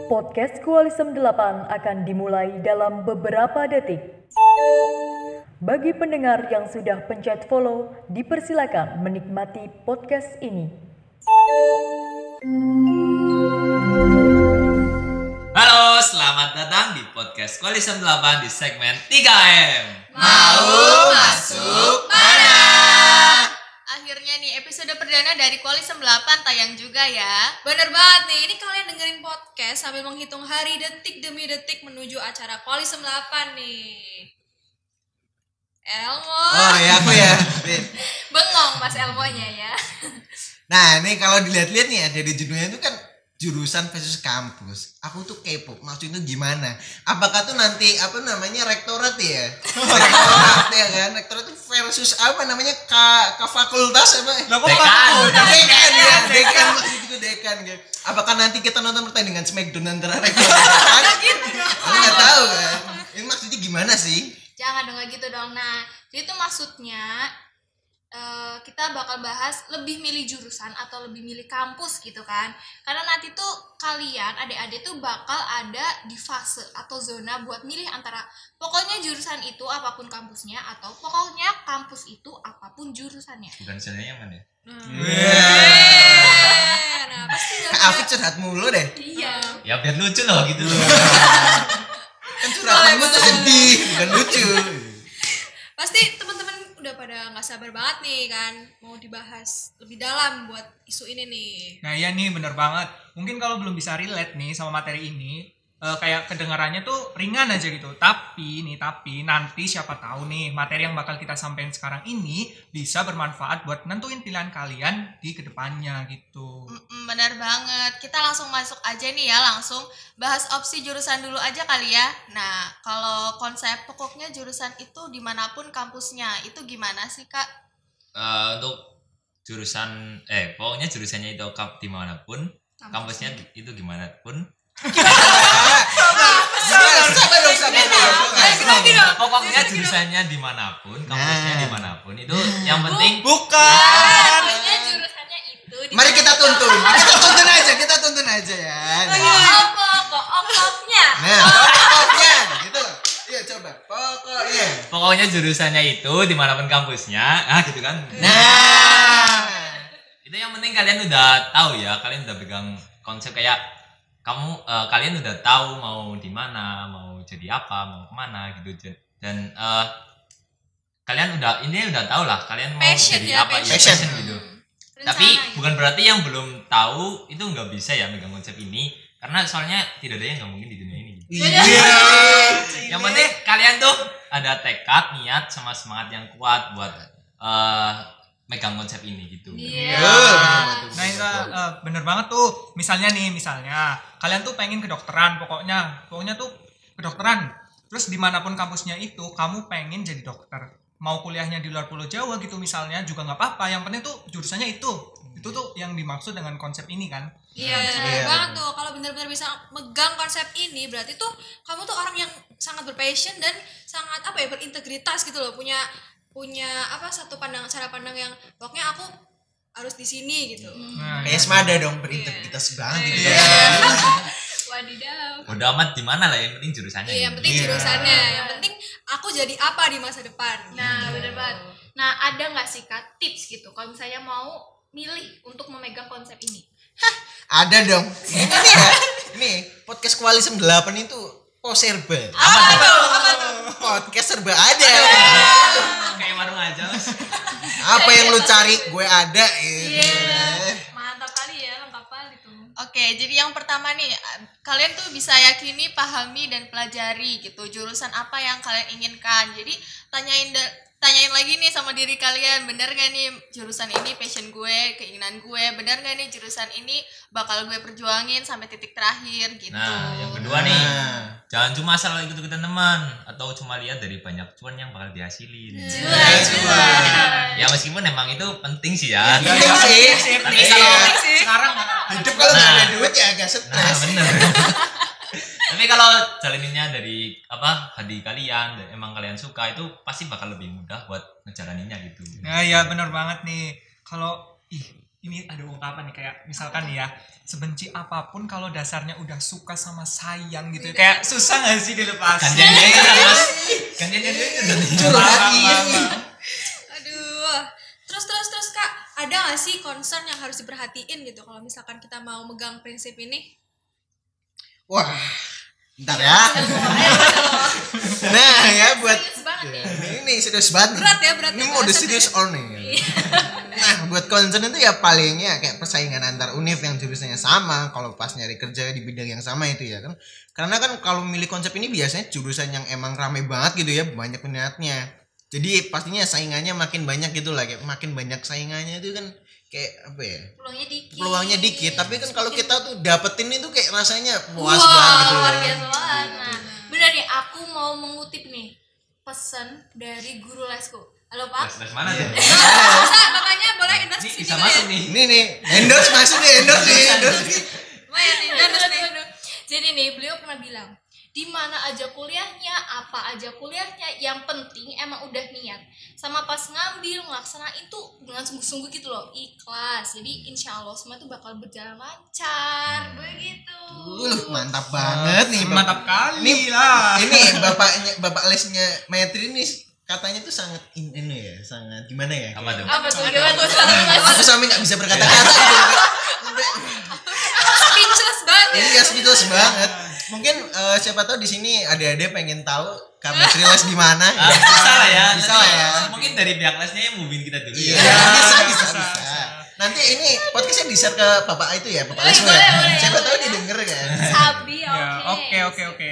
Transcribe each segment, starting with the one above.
Podcast Kualisem 8 akan dimulai dalam beberapa detik. Bagi pendengar yang sudah pencet follow, dipersilakan menikmati podcast ini. Halo, selamat datang di podcast Kualisem 8 di segmen 3M. Mau masuk mana? Akhirnya nih episode perdana dari Kualisem 8 tayang juga ya. Bener banget nih, ini kalian dengerin podcast sambil menghitung hari detik demi detik menuju acara Kualisem 8 nih. Elmo. Oh ya aku ya. Bengong Mas Elmonya ya. Nah ini kalau dilihat-lihat nih ada di judulnya itu kan jurusan versus kampus. Aku tuh kepo, maksudnya gimana? Apakah tuh nanti apa namanya rektorat ya? Rektorat ya kan? Rektorat itu versus apa namanya ke fakultas apa? Dekan maksudku dekan gitu. Apakah nanti kita nonton pertandingan Smackdown antara rektorat dan aku nggak tahu kan. Ini maksudnya gimana sih? Jangan dong kayak gitu dong. Nah, itu maksudnya kita bakal bahas lebih milih jurusan atau lebih milih kampus gitu kan. Karena nanti tuh kalian adik-adik tuh bakal ada di fase atau zona buat milih antara pokoknya jurusan itu apapun kampusnya atau pokoknya kampus itu apapun jurusannya. Bukan zonanya yang mana? Nah, pasti Afik curhat mulu deh. iya. Ya biar lucu loh gitu. Kan curhatanmu tuh sedih, bukan lucu. Pasti teman-teman udah pada nggak sabar banget nih kan mau dibahas lebih dalam buat isu ini nih. Nah iya nih bener banget. Mungkin kalau belum bisa relate nih sama materi ini, kayak kedengarannya tuh ringan aja gitu. Tapi nanti siapa tahu nih materi yang bakal kita sampaikan sekarang ini bisa bermanfaat buat nentuin pilihan kalian di kedepannya gitu. Bener banget. Kita langsung masuk aja nih ya, langsung bahas opsi jurusan dulu aja kali ya. Nah, kalau konsep pokoknya jurusan itu dimanapun kampusnya, itu gimana sih Kak? Untuk jurusan, pokoknya jurusannya itu dimanapun, kampusnya itu gimana pun. Pokoknya jurusannya dimanapun, kampusnya dimanapun itu yang penting. Bukan. Pokoknya jurusannya itu. Mari kita tuntun aja ya. Pokoknya. Nah, pokoknya gitu. Iya coba. Pokoknya jurusannya itu dimanapun kampusnya, gitu kan. Nah, Itu yang penting kalian udah tahu ya, kalian udah pegang konsep kayak kalian udah tahu mau di mana, mau jadi apa, mau kemana gitu. Dan kalian udah tahu lah kalian mau Passion jadi ya, apa, passion. gitu. Rencana Tapi gitu. bukan berarti yang belum tahu itu nggak bisa ya megang konsep ini, karena soalnya tidak ada yang nggak mungkin di dunia ini. iya. Yang penting kalian tuh ada tekad, niat, sama semangat yang kuat buat megang konsep ini gitu. Iya. Nah itu bener banget tuh. Misalnya kalian tuh pengen kedokteran, pokoknya tuh kedokteran. Terus dimanapun kampusnya itu kamu pengen jadi dokter, mau kuliahnya di luar Pulau Jawa gitu misalnya juga nggak apa-apa. Yang penting tuh jurusannya itu tuh yang dimaksud dengan konsep ini kan. Iya, benar banget tuh. Kalau benar-benar bisa megang konsep ini, berarti tuh kamu tuh orang yang sangat berpassion dan sangat berintegritas gitu loh. Punya satu cara pandang yang pokoknya aku harus di sini gitu. Nah, Kayak semada dong berintegritas banget gitu. Wadidaw. Udah amat di mana lah, yang penting jurusannya. Iya, yang gitu. penting jurusannya. Yang penting aku jadi apa di masa depan. Nah, bener banget. Nah, ada nggak sih Kak tips gitu kalau misalnya mau milih untuk memegang konsep ini? Ada dong. Ini ya. Ini podcast Kualisem 8 itu serba. Apa tuh? Podcast serba ada. Kayak warung aja. Mas. Apa yang lu cari gue ada gitu. Mantap kali ya, lengkap kali tuh. Oke, jadi yang pertama nih, kalian tuh bisa yakini, pahami, dan pelajari gitu jurusan apa yang kalian inginkan. Jadi tanyain lagi nih sama diri kalian, bener gak nih jurusan ini passion gue, keinginan gue, bener gak nih jurusan ini bakal gue perjuangin sampai titik terakhir gitu. Nah, yang kedua nih, jangan cuma asal ikut-ikutan teman atau cuma lihat dari banyak cuan yang bakal dihasilin. Ya meskipun emang itu penting sih ya. Penting sih. Tapi kalau sekarang Hidup kalau nggak ada duit ya agak Nah, stres. bener. Tapi kalau jalaninnya dari hati kalian, dan emang kalian suka, itu pasti bakal lebih mudah buat ngejalaninnya gitu. ya benar banget nih. Kalau ini ada ungkapan nih kayak misalkan nih ya, sebenci apapun kalau dasarnya udah suka sama sayang gitu, kayak susah nggak sih dilepas? Gantian kan mas, gantian Aduh. Terus Kak, ada gak sih concern yang harus diperhatiin gitu kalau misalkan kita mau megang prinsip ini? Wah, bentar ya. Nah ya buat Serius banget ya. ini serius banget. Berat ya Ini mode serius on nih. Nah buat concern itu ya palingnya kayak persaingan antar univ yang jurusannya sama. Kalau pas nyari kerja di bidang yang sama itu ya kan. Karena kan kalau milih konsep ini biasanya jurusan yang emang rame banget gitu ya, banyak minatnya. Jadi pastinya saingannya makin banyak gitu lah, kayak makin banyak saingannya itu kan kayak apa ya? Peluangnya dikit. Tapi kan kalau kita tuh dapetin itu kayak rasanya puas banget gitu. Luar biasa banget. Nah, bener nih, aku mau mengutip nih pesan dari guru lesku. Halo Pak. Les mana tuh? Bisa, makanya boleh endorse Ini sini bisa dulu masuk ya. nih. Ini nih, endorse masuk nih, endorse nih. Lumayan nih, endorse nih. Aduh. Jadi nih, beliau pernah bilang, di mana aja kuliahnya, apa aja kuliahnya, yang penting emang udah niat. Sama pas ngambil, ngelaksanain itu dengan sungguh-sungguh gitu loh, ikhlas. Jadi insya Allah semua itu bakal berjalan lancar, begitu. Mantap banget nih. Mantap kali Ini- lah. Ini bapak lesnya Maitri ini katanya tuh sangat ini ya, sangat gimana ya? Apa tuh? Apa tuh? Gimana tuh? Mas? Aku sampai nggak bisa berkata-kata gitu. Speechless banget ya. Ini speechless banget. Mungkin siapa tahu di sini ada pengen tahu Kak Maitri les di mana. Bisa lah ya. Bisa lah ya. Mungkin dari pihak lesnya yang hubungin kita dulu Iya, ya. bisa. Nanti ini podcastnya di-share ke bapak itu ya, bapak lesmu ya. boleh, Siapa tahu boleh. dia denger kan. Sabi, Ya, oke.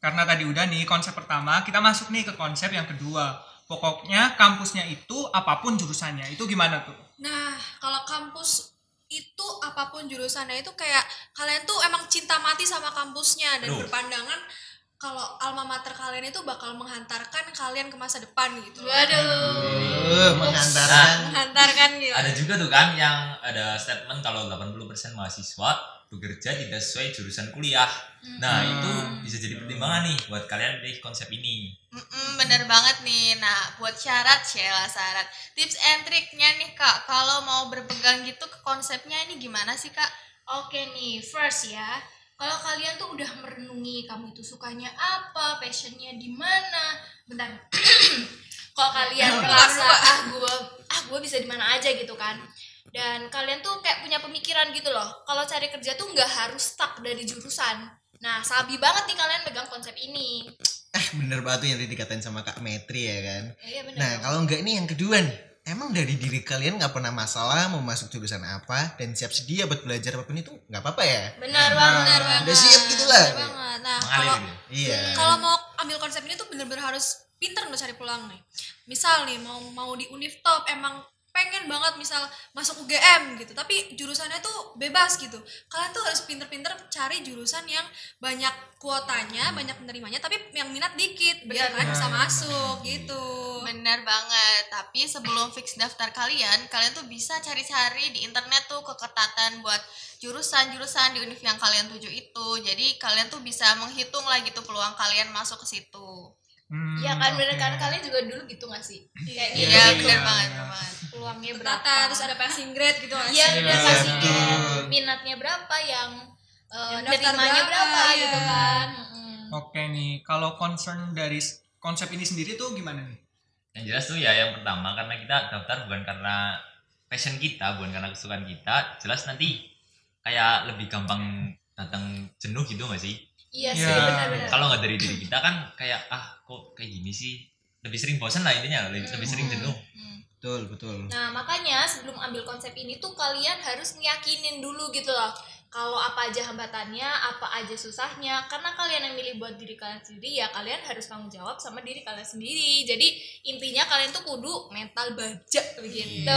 Karena tadi udah nih konsep pertama, kita masuk nih ke konsep yang kedua. Pokoknya kampusnya itu apapun jurusannya, itu gimana tuh? Nah, kalau kampus itu apapun jurusannya itu kayak kalian tuh emang cinta mati sama kampusnya dan Aduh. berpandangan kalau alma mater kalian itu bakal menghantarkan kalian ke masa depan gitu. Waduh. Menghantarkan gitu. Ada juga tuh kan yang ada statement kalau 80% mahasiswa bekerja tidak sesuai jurusan kuliah. Nah, itu bisa jadi pertimbangan nih buat kalian pilih konsep ini. Bener banget nih. Nah, buat syarat, tips and triknya nih Kak, kalau mau berpegang gitu ke konsepnya ini gimana sih Kak? Oke nih, first ya. Kalau kalian tuh udah merenungi kamu itu sukanya apa, passionnya di mana. Bentar. Kalau kalian merasa gue bisa di mana aja gitu kan. Dan kalian tuh kayak punya pemikiran gitu loh. Kalau cari kerja tuh nggak harus stuck dari jurusan. Nah, sabi banget nih kalian pegang konsep ini. Bener banget tuh yang tadi dikatain sama Kak Maitri ya kan. Iya benar. Nah kalau enggak nih yang kedua nih, emang dari diri kalian nggak pernah masalah mau masuk jurusan apa dan siap sedia buat belajar apapun itu nggak apa-apa ya? Benar banget. Udah siap gitu lah. Bener banget. Nah, Mengalir kalau gitu. Iya. kalau mau ambil konsep ini tuh bener-bener harus pinter udah cari peluang nih. Misal nih mau di univ top emang pengen banget misal masuk UGM gitu, tapi jurusannya tuh bebas gitu. Kalian tuh harus pinter-pinter cari jurusan yang banyak kuotanya, banyak penerimanya, tapi yang minat dikit biar kalian bisa masuk gitu. Bener banget. Tapi sebelum fix daftar kalian tuh bisa cari-cari di internet tuh keketatan buat jurusan-jurusan di univ yang kalian tuju itu. Jadi kalian tuh bisa menghitung lah gitu peluang kalian masuk ke situ. Iya kan, bener kan, kalian juga dulu gitu gak sih? Kayak Iya, gitu. bener banget. Peluangnya berapa? Tata terus ada passing grade gitu nggak Iya, sih? udah Iya, pasti betul. minatnya berapa, yang daftar nerimanya berapa berapa, gitu iya. kan. Oke nih, kalau concern dari konsep ini sendiri tuh gimana nih? Yang jelas tuh ya yang pertama karena kita daftar bukan karena passion kita, bukan karena kesukaan kita, jelas nanti kayak lebih gampang datang jenuh gitu gak sih? Iya Ya. sih, benar-benar. Kalau nggak dari diri kita kan kayak kok kayak gini sih, lebih sering bosan lah intinya, lebih sering jenuh. Betul. Nah, makanya sebelum ambil konsep ini tuh kalian harus ngiyakinin dulu gitu loh. Kalau apa aja hambatannya, apa aja susahnya. Karena kalian yang milih buat diri kalian sendiri, ya kalian harus tanggung jawab sama diri kalian sendiri. Jadi intinya kalian tuh kudu mental baja begitu.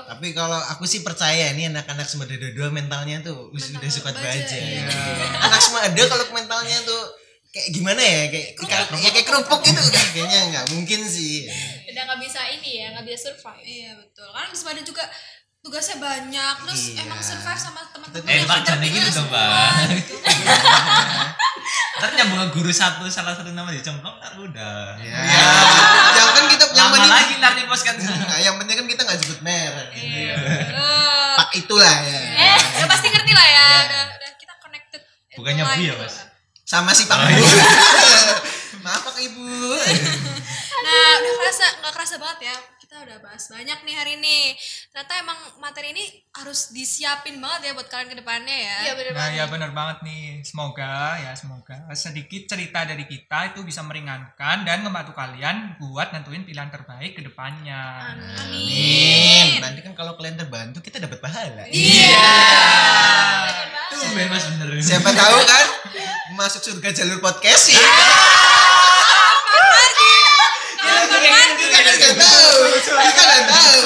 Tapi kalau aku sih percaya ini anak-anak semua dua mentalnya tuh udah suka baja. Anak semua ada kalau mentalnya tuh kayak gimana ya, kayak kerupuk gitu kayaknya nggak mungkin sih. Udah nggak bisa ini ya, nggak bisa survive. Iya betul. Kan Bisma ada juga tugasnya banyak, terus Iya. emang survive sama teman-teman Mbak jangan pintar-pintar gitu dong semua, Mbak. gitu. Ntar nyambung ke guru salah satu nama dicemplung ntar udah. Ya. Yang kan kita yang Lama penting lagi ntar di pos kan. Nah, yang penting kan kita nggak sebut merek. Iya. Pak itulah ya. Ya pasti ngerti lah ya. Udah kita connected. Bukannya Bu ya, Gitu Mas? lah. Sama si Pak Oh, Bu. iya. Maaf Pak Ibu. Nah, udah nggak kerasa banget ya. Kita udah bahas banyak nih hari ini. Ternyata emang materi ini harus disiapin banget ya buat kalian ke depannya ya. Iya bener Nah, banget. ya benar banget nih. Semoga sedikit cerita dari kita itu bisa meringankan dan membantu kalian buat nentuin pilihan terbaik ke depannya. Amin. Nanti kan kalau kalian terbantu kita dapat pahala. Iya. Tuh Mas bener. Siapa tahu kan masuk surga jalur podcast ya. Kita nggak tahu. Kita nggak tahu.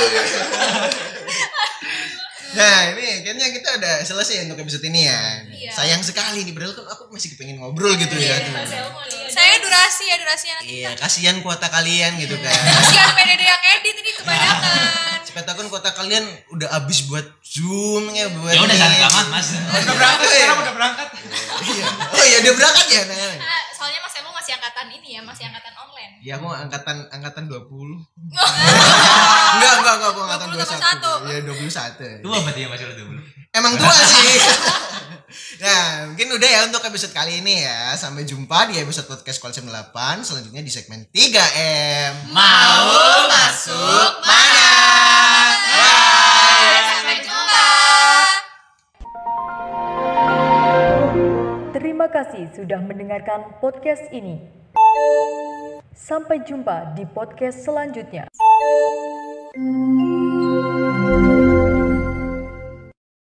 Nah ini kayaknya kita udah selesai untuk episode ini ya. Iya. Sayang sekali nih, padahal kan aku masih pengen ngobrol gitu ya. Saya durasinya Iya, kasihan kuota kalian gitu kan. kasihan PDD yang edit ini kebanyakan. Siapa tahu kan kuota kalian udah habis buat Zoom ya buat. Ya udah jangan ini. lama Mas. Udah berangkat sekarang udah berangkat. Iya. Oh iya udah berangkat ya. Nah. Soalnya Mas Emu masih angkatan ini ya, masih angkatan online. Ya aku angkatan 20. Enggak aku angkatan 20 21. Iya 21. Tua berarti ya Mas udah dulu. Emang tua sih. Nah, mungkin udah ya untuk episode kali ini ya. Sampai jumpa di episode podcast Konsep 8 selanjutnya di segmen 3M. Mau masuk Mana? Bye. Sampai jumpa. Terima kasih sudah mendengarkan podcast ini. Sampai jumpa di podcast selanjutnya.